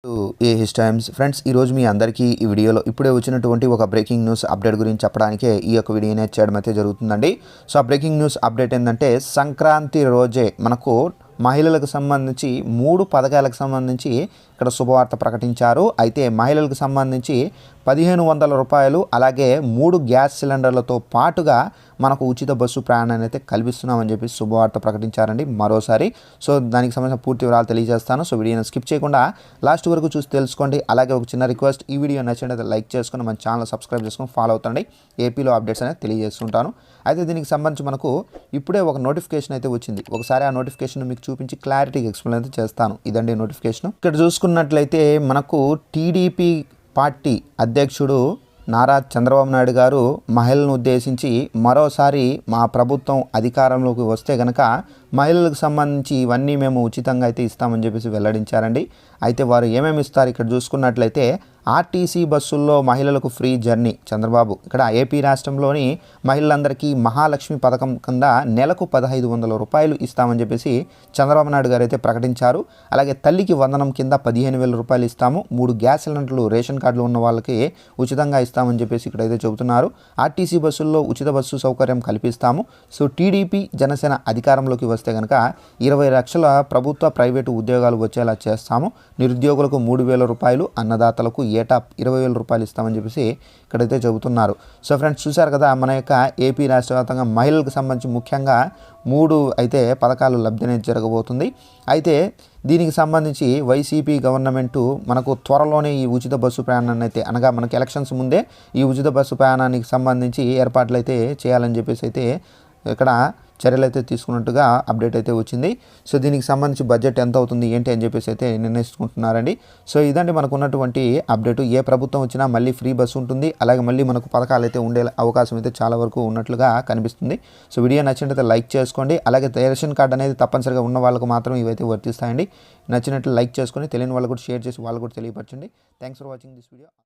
ఏ his times friends, ఈరోజు మీ అందరికీ ఈ వీడియోలో ఇప్పుడే వచ్చినటువంటి ఒక బ్రేకింగ్ న్యూస్ అప్డేట్ గురించి చెప్పడానికే ఈ యొక్క వీడియోని చేయడం అయితే జరుగుతుందండి. సో ఆ బ్రేకింగ్ న్యూస్ అప్డేట్ ఏంటంటే, సంక్రాంతి రోజే మనకు మహిళలకు సంబంధించి 3 పథకాలకు సంబంధించి ఇక్కడ శుభవార్త ప్రకటించారు. అయితే మహిళలకు సంబంధించి 1500 రూపాయలు, అలాగే 3 గ్యాస్ సిలిండర్లతో పాటుగా మనకు ఉచిత బస్సు ప్రయాణాన్ని అయితే కల్పిస్తున్నామని చెప్పి శుభవార్త ప్రకటించారండి మరోసారి. సో దానికి సంబంధించిన పూర్తి వివరాలు తెలియజేస్తాను. సో వీడియోని స్కిప్ చేయకుండా లాస్ట్ వరకు చూసి తెలుసుకోండి. అలాగే ఒక చిన్న రిక్వెస్ట్, ఈ వీడియో నచ్చినట్లయితే లైక్ చేసుకుని మన ఛానల్ సబ్స్క్రైబ్ చేసుకుని ఫాలో అవుతండి. ఏపీలో అప్డేట్స్ అనేది తెలియజేస్తుంటాను. అయితే దీనికి సంబంధించి మనకు ఇప్పుడే ఒక నోటిఫికేషన్ అయితే వచ్చింది. ఒకసారి ఆ నోటిఫికేషన్ మీకు చూపించి క్లారిటీగా ఎక్స్ప్లెయిన్ అయితే చేస్తాను. ఇదండి నోటిఫికేషన్. ఇక్కడ చూసుకున్నట్లయితే మనకు టీడీపీ పార్టీ అధ్యక్షుడు నారా చంద్రబాబు నాయుడు గారు మహిళలను ఉద్దేశించి మరోసారి మా ప్రభుత్వం అధికారంలోకి వస్తే గనక మహిళలకు సంబంధించి ఇవన్నీ మేము ఉచితంగా అయితే ఇస్తామని చెప్పేసి వెల్లడించారండి. అయితే వారు ఏమేమి ఇస్తారు ఇక్కడ చూసుకున్నట్లయితే, ఆర్టీసీ బస్సుల్లో మహిళలకు ఫ్రీ జర్నీ. చంద్రబాబు ఇక్కడ ఏపీ రాష్ట్రంలోని మహిళలందరికీ మహాలక్ష్మి పథకం కింద నెలకు 1500 రూపాయలు ఇస్తామని చెప్పేసి చంద్రబాబు నాయుడు గారు అయితే ప్రకటించారు. అలాగే తల్లికి వందనం కింద 15,000 రూపాయలు ఇస్తాము. 3 గ్యాస్ సిలిండర్లు రేషన్ కార్డులు ఉన్న వాళ్ళకి ఉచితంగా ఇస్తామని చెప్పేసి ఇక్కడైతే చెబుతున్నారు. ఆర్టీసీ బస్సుల్లో ఉచిత బస్సు సౌకర్యం కల్పిస్తాము. సో టీడీపీ జనసేన అధికారంలోకి వస్తే కనుక 20 లక్షల ప్రభుత్వ ప్రైవేటు ఉద్యోగాలు వచ్చేలా చేస్తాము. నిరుద్యోగులకు 3,000 రూపాయలు, అన్నదాతలకు ఏటా 20,000 రూపాయలు ఇస్తామని చెప్పేసి ఇక్కడైతే చెబుతున్నారు. సో ఫ్రెండ్స్, చూశారు కదా, మన యొక్క ఏపీ రాష్ట్ర వ్యాప్తంగా మహిళలకు సంబంధించి ముఖ్యంగా 3 అయితే పథకాలు లబ్ధి అనేది జరగబోతుంది. అయితే దీనికి సంబంధించి వైసీపీ గవర్నమెంటు మనకు త్వరలోనే ఈ ఉచిత బస్సు ప్రయాణాన్ని అయితే, అనగా మనకి ఎలక్షన్స్ ముందే ఈ ఉచిత బస్సు ప్రయాణానికి సంబంధించి ఏర్పాట్లు అయితే చేయాలని చెప్పేసి అయితే ఇక్కడ చర్యలు అయితే తీసుకున్నట్టుగా అప్డేట్ అయితే వచ్చింది. సో దీనికి సంబంధించి బడ్జెట్ ఎంత అవుతుంది ఏంటి అని చెప్పేసి అయితే నిర్ణయించుకుంటున్నారండి. సో ఇదండి మనకు ఉన్నటువంటి అప్డేటు. ఏ ప్రభుత్వం వచ్చినా మళ్ళీ ఫ్రీ బస్సు ఉంటుంది. అలాగే మళ్ళీ మనకు పథకాలు అయితే ఉండే అవకాశం అయితే చాలా వరకు ఉన్నట్లుగా కనిపిస్తుంది. సో వీడియో నచ్చినట్లయితే లైక్ చేసుకోండి. అలాగే రేషన్ కార్డు అనేది తప్పనిసరిగా ఉన్న వాళ్ళకు మాత్రం ఇవైతే వర్తిస్తాయండి. నచ్చినట్లు లైక్ చేసుకొని తెలియని వాళ్ళు కూడా షేర్ చేసి వాళ్ళు కూడా తెలియపరచండి. Thanks for watching this video.